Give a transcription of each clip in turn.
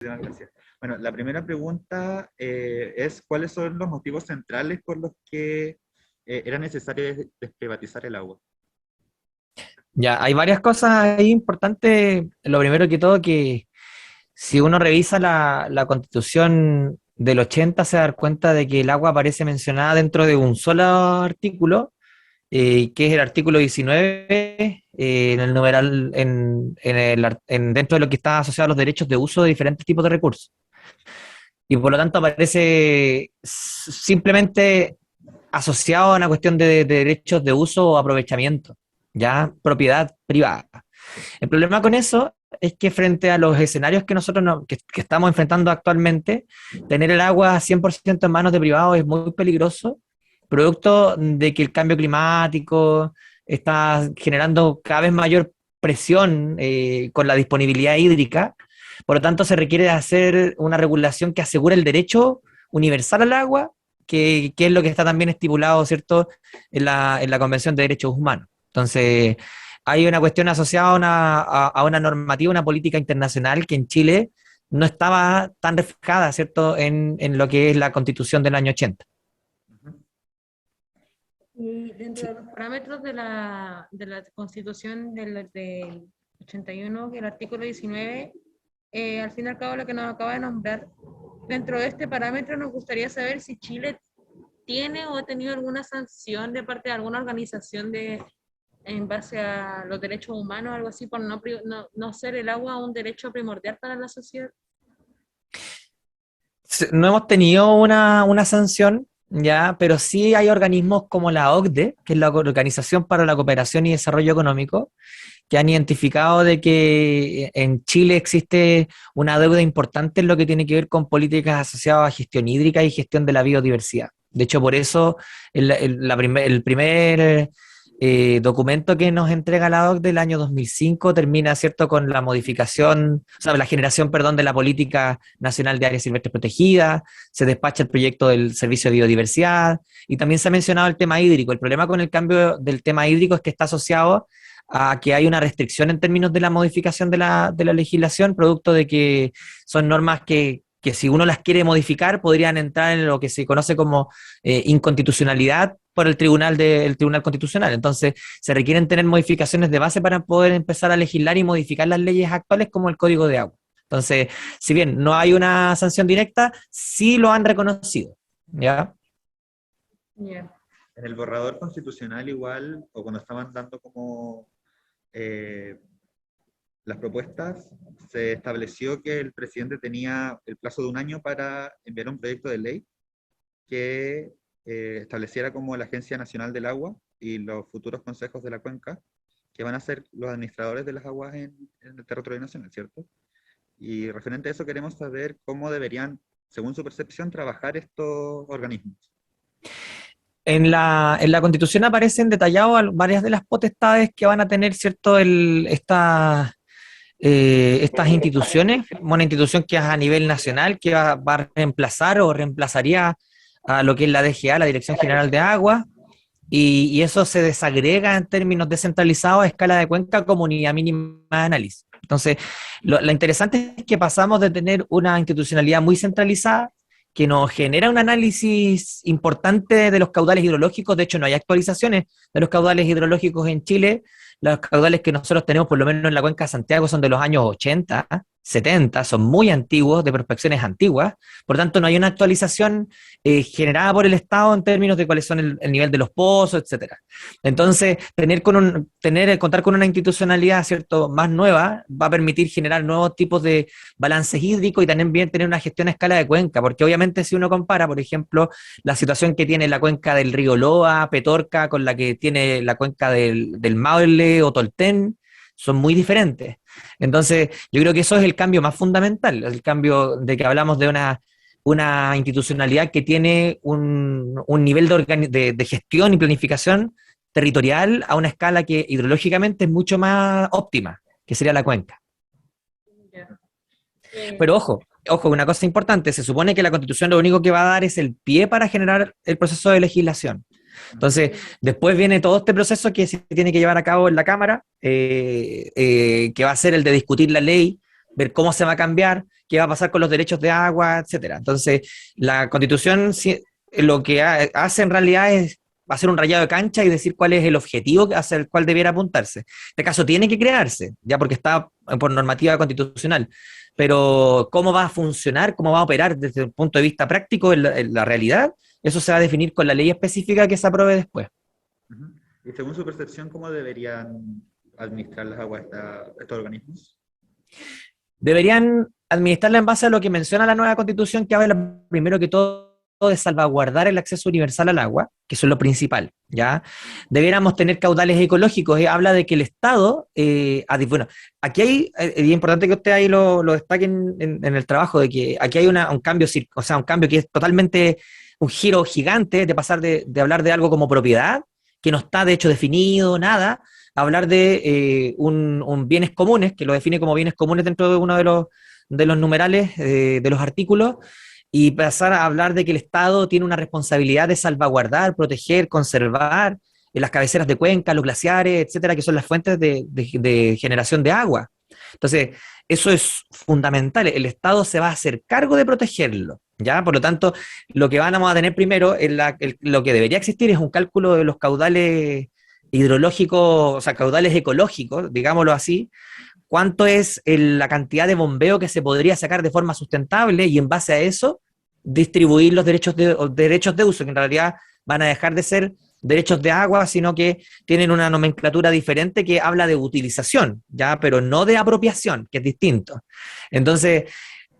Gracias. Bueno, la primera pregunta es ¿cuáles son los motivos centrales por los que era necesario desprivatizar el agua? Ya, hay varias cosas ahí importantes. Lo primero que todo, que si uno revisa la Constitución del 80 se va a dar cuenta de que el agua aparece mencionada dentro de un solo artículo, que es el artículo 19, en el numeral, dentro de lo que está asociado a los derechos de uso de diferentes tipos de recursos. Y por lo tanto aparece simplemente asociado a una cuestión de derechos de uso o aprovechamiento, ya propiedad privada. El problema con eso es que frente a los escenarios que nosotros que estamos enfrentando actualmente, tener el agua 100% en manos de privados es muy peligroso, producto de que el cambio climático está generando cada vez mayor presión con la disponibilidad hídrica. Por lo tanto, se requiere hacer una regulación que asegure el derecho universal al agua, que es lo que está también estipulado, ¿cierto?, en la Convención de Derechos Humanos. Entonces, hay una cuestión asociada a una normativa, una política internacional que en Chile no estaba tan reflejada, ¿cierto?, en lo que es la Constitución del año 80. Ujú. Y dentro Sí. de los parámetros de la Constitución del 81, que el artículo 19, al fin y al cabo lo que nos acaba de nombrar, dentro de este parámetro nos gustaría saber si Chile tiene o ha tenido alguna sanción de parte de alguna organización en base a los derechos humanos, algo así, por no ser el agua un derecho primordial para la sociedad. No hemos tenido una sanción, ya, pero sí hay organismos como la OCDE, que es la Organización para la Cooperación y Desarrollo Económico, que han identificado de que en Chile existe una deuda importante en lo que tiene que ver con políticas asociadas a gestión hídrica y gestión de la biodiversidad. De hecho, por eso el primer documento que nos entrega la OCDE del año 2005 termina, ¿cierto?, con la modificación, o sea, la generación, perdón, de la Política Nacional de Áreas Silvestres Protegidas, se despacha el proyecto del Servicio de Biodiversidad, y también se ha mencionado el tema hídrico. El problema con el cambio del tema hídrico es que está asociado a que hay una restricción en términos de la modificación de la legislación, producto de que son normas que si uno las quiere modificar podrían entrar en lo que se conoce como inconstitucionalidad por el Tribunal Constitucional. Entonces, se requieren tener modificaciones de base para poder empezar a legislar y modificar las leyes actuales como el Código de Agua. Entonces, si bien no hay una sanción directa, sí lo han reconocido, ¿ya? Yeah. En el borrador constitucional igual, o cuando estaban dando como eh, las propuestas, se estableció que el presidente tenía el plazo de un año para enviar un proyecto de ley que estableciera como la Agencia Nacional del Agua y los futuros consejos de la cuenca, que van a ser los administradores de las aguas en el territorio nacional, ¿cierto? Y referente a eso queremos saber cómo deberían, según su percepción, trabajar estos organismos. En la Constitución aparecen detalladas varias de las potestades que van a tener, ¿cierto?, estas instituciones. Una institución que es a nivel nacional, que va a reemplazar o reemplazaría a lo que es la DGA, la Dirección General de Agua, y eso se desagrega en términos descentralizados a escala de cuenca como unidad mínima de análisis. Entonces, lo interesante es que pasamos de tener una institucionalidad muy centralizada que nos genera un análisis importante de los caudales hidrológicos. De hecho, no hay actualizaciones de los caudales hidrológicos en Chile. Los caudales que nosotros tenemos, por lo menos en la cuenca de Santiago, son de los años 80, 70, son muy antiguos, de prospecciones antiguas. Por tanto, no hay una actualización generada por el Estado en términos de cuáles son el nivel de los pozos, etcétera. Entonces, contar con una institucionalidad, ¿cierto?, más nueva va a permitir generar nuevos tipos de balances hídricos y también bien tener una gestión a escala de cuenca, porque obviamente si uno compara, por ejemplo, la situación que tiene la cuenca del río Loa, Petorca, con la que tiene la cuenca del Maule o Tolten, son muy diferentes. Entonces, yo creo que eso es el cambio más fundamental, el cambio de que hablamos de una institucionalidad que tiene un nivel de gestión y planificación territorial a una escala que hidrológicamente es mucho más óptima, que sería la cuenca. Yeah. Pero ojo, una cosa importante, se supone que la Constitución lo único que va a dar es el pie para generar el proceso de legislación. Entonces, después viene todo este proceso que se tiene que llevar a cabo en la Cámara, que va a ser el de discutir la ley, ver cómo se va a cambiar, qué va a pasar con los derechos de agua, etcétera. Entonces, la Constitución lo que hace en realidad es hacer un rayado de cancha y decir cuál es el objetivo hacia el cual debiera apuntarse. En este caso tiene que crearse, ya porque está por normativa constitucional, pero cómo va a funcionar, cómo va a operar desde el punto de vista práctico en la realidad, eso se va a definir con la ley específica que se apruebe después. Ujú. Y según su percepción, ¿cómo deberían administrar las aguas estos organismos? Deberían administrarla en base a lo que menciona la nueva constitución, que habla primero que todo de salvaguardar el acceso universal al agua, que eso es lo principal, ¿ya? Deberíamos tener caudales ecológicos, habla de que el Estado, bueno, aquí hay, es importante que usted ahí lo destaque en el trabajo, de que aquí hay un cambio, o sea, un cambio que es totalmente un giro gigante de pasar de hablar de algo como propiedad, que no está de hecho definido, nada, a hablar de un bienes comunes, que lo define como bienes comunes dentro de uno de los numerales, de los artículos, y pasar a hablar de que el Estado tiene una responsabilidad de salvaguardar, proteger, conservar las cabeceras de cuenca, los glaciares, etcétera, que son las fuentes de generación de agua. Entonces, eso es fundamental. El Estado se va a hacer cargo de protegerlo, ¿ya? Por lo tanto, lo que vamos a tener primero, lo que debería existir es un cálculo de los caudales hidrológicos, o sea, caudales ecológicos, digámoslo así, cuánto es la cantidad de bombeo que se podría sacar de forma sustentable y en base a eso distribuir los derechos de uso, que en realidad van a dejar de ser derechos de agua, sino que tienen una nomenclatura diferente que habla de utilización, ¿ya? Pero no de apropiación, que es distinto. Entonces,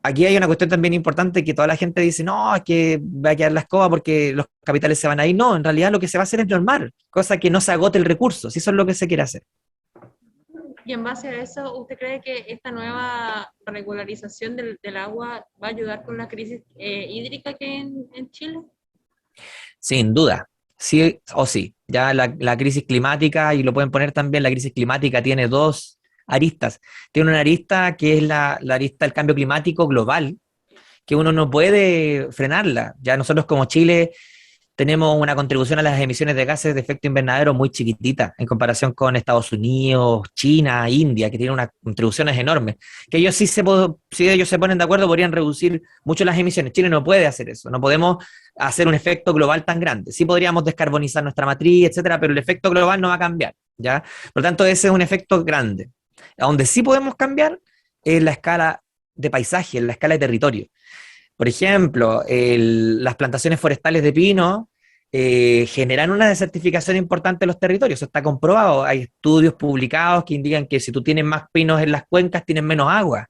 aquí hay una cuestión también importante que toda la gente dice, no, es que va a quedar la escoba porque los capitales se van a ir. No, en realidad lo que se va a hacer es normar, cosa que no se agote el recurso, si eso es lo que se quiere hacer. Y en base a eso, ¿usted cree que esta nueva regularización del agua va a ayudar con la crisis hídrica que hay en Chile? Sin duda, sí o sí. Ya la crisis climática, y lo pueden poner también, la crisis climática tiene dos aristas. Tiene una arista que es la arista del cambio climático global, que uno no puede frenarla. Ya nosotros como Chile tenemos una contribución a las emisiones de gases de efecto invernadero muy chiquitita en comparación con Estados Unidos, China, India, que tienen unas contribuciones enormes. Que ellos si ellos se ponen de acuerdo, podrían reducir mucho las emisiones. Chile no puede hacer eso, no podemos hacer un efecto global tan grande. Sí podríamos descarbonizar nuestra matriz, etcétera, pero el efecto global no va a cambiar, ¿ya? Por lo tanto, ese es un efecto grande. A donde sí podemos cambiar es la escala de paisaje, en la escala de territorio. Por ejemplo, las plantaciones forestales de pino generan una desertificación importante en los territorios, eso está comprobado. Hay estudios publicados que indican que si tú tienes más pinos en las cuencas, tienes menos agua.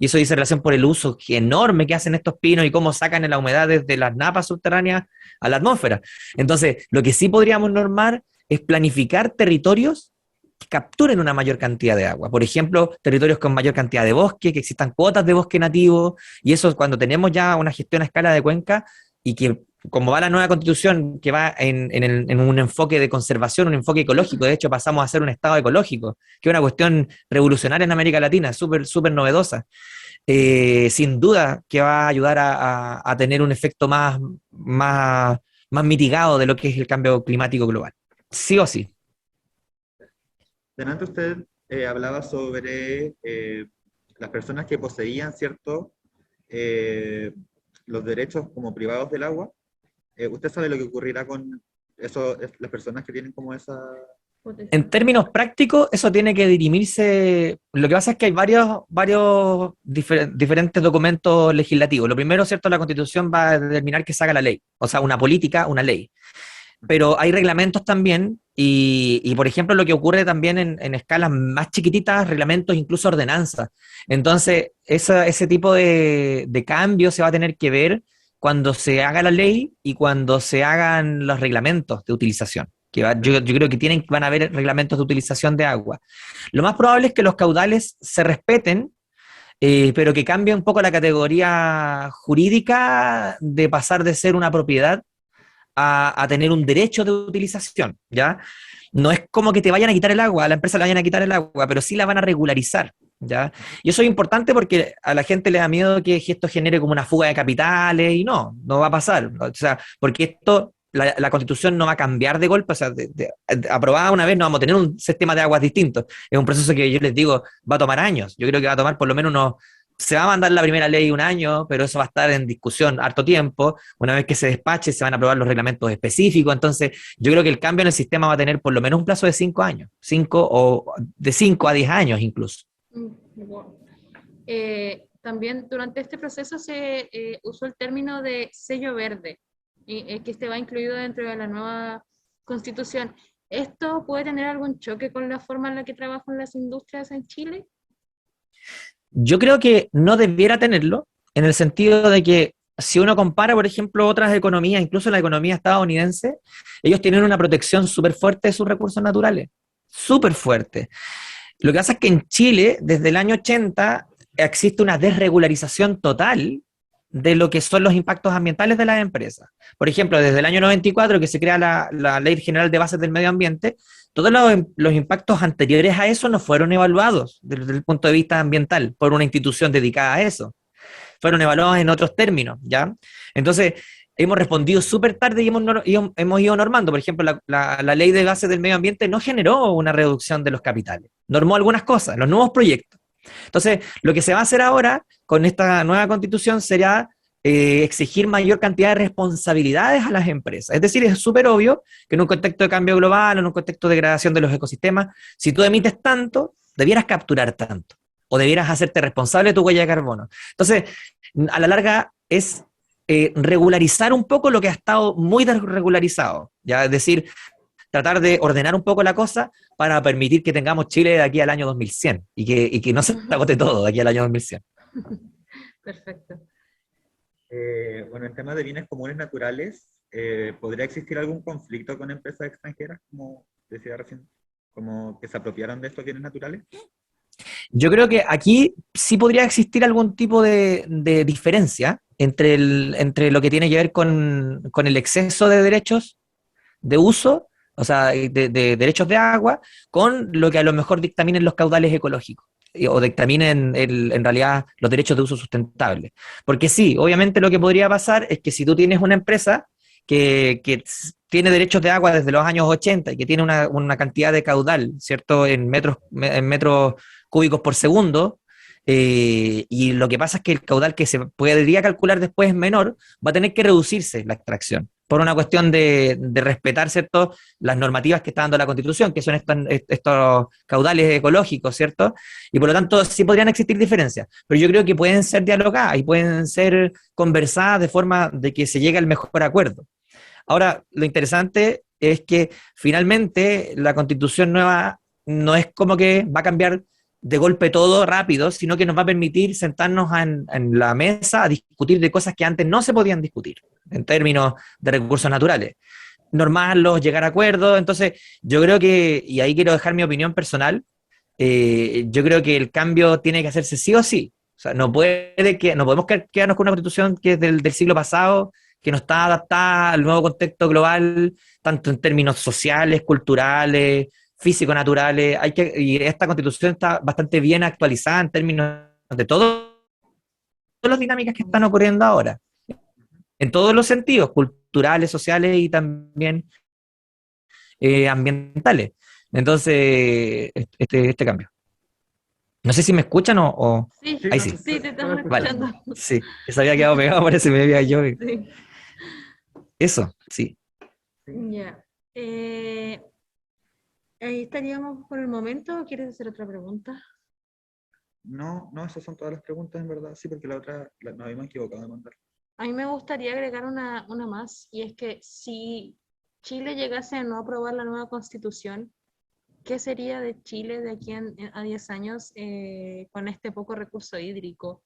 Y eso dice relación por el uso enorme que hacen estos pinos y cómo sacan la humedad desde las napas subterráneas a la atmósfera. Entonces, lo que sí podríamos normar es planificar territorios que capturen una mayor cantidad de agua. Por ejemplo, territorios con mayor cantidad de bosque, que existan cuotas de bosque nativo, y eso cuando tenemos ya una gestión a escala de cuenca, y que como va la nueva constitución, que va en un enfoque de conservación, un enfoque ecológico, de hecho pasamos a ser un estado ecológico, que es una cuestión revolucionaria en América Latina, súper novedosa. Sin duda que va a ayudar a tener un efecto más mitigado de lo que es el cambio climático global. Sí o sí. Delante usted hablaba sobre las personas que poseían, ¿cierto?, los derechos como privados del agua. ¿Usted sabe lo que ocurrirá con eso, las personas que tienen como esa... En términos prácticos, eso tiene que dirimirse. Lo que pasa es que hay varios diferentes documentos legislativos. Lo primero, ¿cierto? La Constitución va a determinar que se haga la ley, o sea, una política, una ley. Pero hay reglamentos también, y por ejemplo, lo que ocurre también en escalas más chiquititas, reglamentos, incluso ordenanzas. Entonces, ese tipo de cambio se va a tener que ver cuando se haga la ley y cuando se hagan los reglamentos de utilización. Yo creo que van a haber reglamentos de utilización de agua. Lo más probable es que los caudales se respeten, pero que cambie un poco la categoría jurídica de pasar de ser una propiedad a tener un derecho de utilización, ¿ya? No es como que te vayan a quitar el agua, a la empresa le vayan a quitar el agua, pero sí la van a regularizar, ¿ya? Y eso es importante porque a la gente le da miedo que esto genere como una fuga de capitales, y no va a pasar, o sea, porque esto la Constitución no va a cambiar de golpe, o sea, aprobada una vez no vamos a tener un sistema de aguas distinto. Es un proceso que yo les digo va a tomar años. Yo creo que va a tomar por lo menos se va a mandar la primera ley un año, pero eso va a estar en discusión harto tiempo. Una vez que se despache, se van a aprobar los reglamentos específicos. Entonces, yo creo que el cambio en el sistema va a tener por lo menos un plazo de 5 años, de 5 a 10 años incluso. Wow. También durante este proceso se usó el término de sello verde, que este va incluido dentro de la nueva constitución. ¿Esto puede tener algún choque con la forma en la que trabajan las industrias en Chile? Yo creo que no debiera tenerlo, en el sentido de que si uno compara, por ejemplo, otras economías, incluso la economía estadounidense, ellos tienen una protección súper fuerte de sus recursos naturales, súper fuerte. Lo que pasa es que en Chile, desde el año 80, existe una desregularización total de lo que son los impactos ambientales de las empresas. Por ejemplo, desde el año 94, que se crea la Ley General de Bases del Medio Ambiente, todos los impactos anteriores a eso no fueron evaluados desde el punto de vista ambiental por una institución dedicada a eso. Fueron evaluados en otros términos, ¿ya? Entonces, hemos respondido súper tarde y hemos ido normando. Por ejemplo, la Ley de Bases del Medio Ambiente no generó una reducción de los capitales, normó algunas cosas, los nuevos proyectos. Entonces, lo que se va a hacer ahora con esta nueva constitución será exigir mayor cantidad de responsabilidades a las empresas. Es decir, es súper obvio que en un contexto de cambio global, en un contexto de degradación de los ecosistemas, si tú emites tanto, debieras capturar tanto, o debieras hacerte responsable de tu huella de carbono. Entonces, a la larga es regularizar un poco lo que ha estado muy desregularizado, ¿ya? Es decir, tratar de ordenar un poco la cosa para permitir que tengamos Chile de aquí al año 2100 y que no se agote todo de aquí al año 2100. Perfecto. Bueno, en temas de bienes comunes naturales, ¿podría existir algún conflicto con empresas extranjeras, como decía recién, como que se apropiaran de estos bienes naturales? Yo creo que aquí sí podría existir algún tipo de diferencia entre lo que tiene que ver con el exceso de derechos de uso, o sea, de derechos de agua, con lo que a lo mejor dictaminen los caudales ecológicos o dictaminen en realidad los derechos de uso sustentable. Porque sí, obviamente lo que podría pasar es que si tú tienes una empresa que tiene derechos de agua desde los años 80 y que tiene una cantidad de caudal, ¿cierto?, en metros cúbicos por segundo, y lo que pasa es que el caudal que se podría calcular después es menor, va a tener que reducirse la extracción por una cuestión de respetar, ¿cierto?, las normativas que está dando la Constitución, que son estos caudales ecológicos, ¿cierto? Y por lo tanto sí podrían existir diferencias, pero yo creo que pueden ser dialogadas y pueden ser conversadas de forma de que se llegue al mejor acuerdo. Ahora, lo interesante es que finalmente la Constitución nueva no es como que va a cambiar de golpe todo rápido, sino que nos va a permitir sentarnos en la mesa a discutir de cosas que antes no se podían discutir en términos de recursos naturales. Normarlos, llegar a acuerdos. Entonces, yo creo que, y ahí quiero dejar mi opinión personal, yo creo que el cambio tiene que hacerse sí o sí. O sea, no podemos quedarnos con una constitución que es del siglo pasado, que no está adaptada al nuevo contexto global, tanto en términos sociales, culturales, físico-naturales. Y esta constitución está bastante bien actualizada en términos de todas las dinámicas que están ocurriendo ahora, en todos los sentidos, culturales, sociales y también ambientales. Entonces, este cambio. No sé si me escuchan o... Sí, ahí sí. Sí, te estamos Vale. escuchando. Sí, se había quedado pegado, parece, me había yo. Sí. Eso, sí. Ya. Ahí estaríamos por el momento. ¿O quieres hacer otra pregunta? No, esas son todas las preguntas en verdad, sí, porque la otra nos habíamos equivocado de mandar. A mí me gustaría agregar una más, y es que si Chile llegase a no aprobar la nueva constitución, ¿qué sería de Chile de aquí a 10 años con este poco recurso hídrico?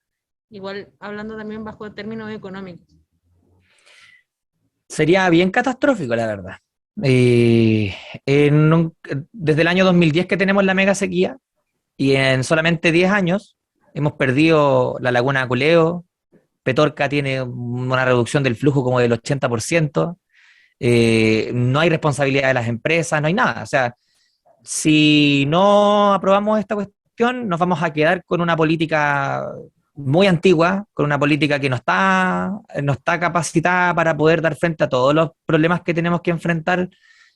Igual hablando también bajo términos económicos. Sería bien catastrófico, la verdad. Desde el año 2010 que tenemos la mega sequía, y en solamente 10 años hemos perdido la laguna de Culeo. Petorca tiene una reducción del flujo como del 80%, no hay responsabilidad de las empresas, no hay nada. O sea, si no aprobamos esta cuestión, nos vamos a quedar con una política muy antigua, con una política que no está capacitada para poder dar frente a todos los problemas que tenemos que enfrentar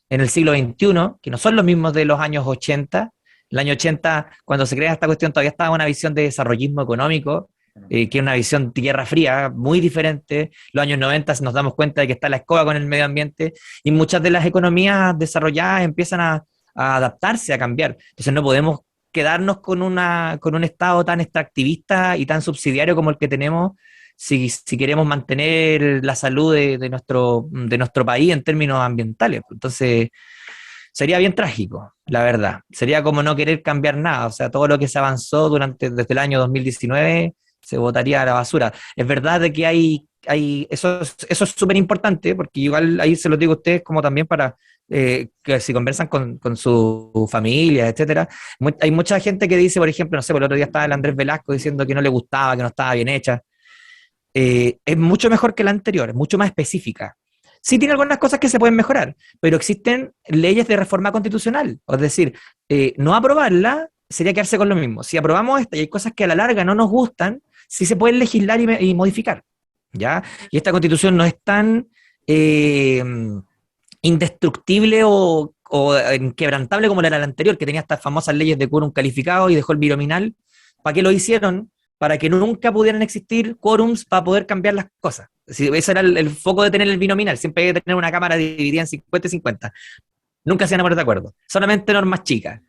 en el siglo XXI, que no son los mismos de los años 80. El año 80, cuando se crea esta cuestión, todavía estaba una visión de desarrollismo económico, que es una visión de guerra fría, muy diferente. Los años 90 nos damos cuenta de que está la escoba con el medio ambiente, y muchas de las economías desarrolladas empiezan a adaptarse, a cambiar. Entonces no podemos quedarnos con un Estado tan extractivista y tan subsidiario como el que tenemos si queremos mantener la salud de nuestro país en términos ambientales. Entonces, sería bien trágico, la verdad. Sería como no querer cambiar nada. O sea, todo lo que se avanzó desde el año 2019 se botaría a la basura. Es verdad de que eso es súper importante, porque igual ahí se lo digo a ustedes como también para que si conversan con su familia, etcétera. Hay mucha gente que dice, por ejemplo, no sé, el otro día estaba el Andrés Velasco diciendo que no le gustaba, que no estaba bien hecha. Es mucho mejor que la anterior, es mucho más específica. Sí tiene algunas cosas que se pueden mejorar, pero existen leyes de reforma constitucional. Es decir, no aprobarla sería quedarse con lo mismo. Si aprobamos esta y hay cosas que a la larga no nos gustan, sí se pueden legislar y modificar, ¿ya? Y esta constitución no es tan indestructible o inquebrantable como la era la anterior, que tenía estas famosas leyes de quórum calificado y dejó el binominal. ¿Para qué lo hicieron? Para que nunca pudieran existir quórums para poder cambiar las cosas. Ese era el foco de tener el binominal. Siempre hay que tener una cámara dividida en 50 y 50. Nunca se van a poner de acuerdo. Solamente normas chicas.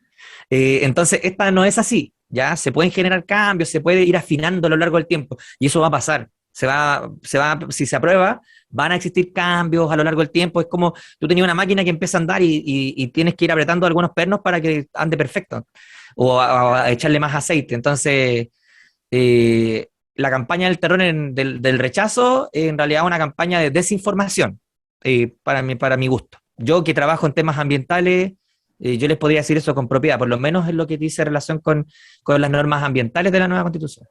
Entonces, esta no es así. Ya se pueden generar cambios, se puede ir afinando a lo largo del tiempo. Y eso va a pasar. Si se aprueba, van a existir cambios a lo largo del tiempo. Es como tú tenías una máquina que empieza a andar y tienes que ir apretando algunos pernos para que ande perfecto. O a echarle más aceite. Entonces, la campaña del terror del rechazo en realidad es una campaña de desinformación, para mi gusto. Yo que trabajo en temas ambientales, yo les podría decir eso con propiedad, por lo menos es lo que dice relación con las normas ambientales de la nueva Constitución.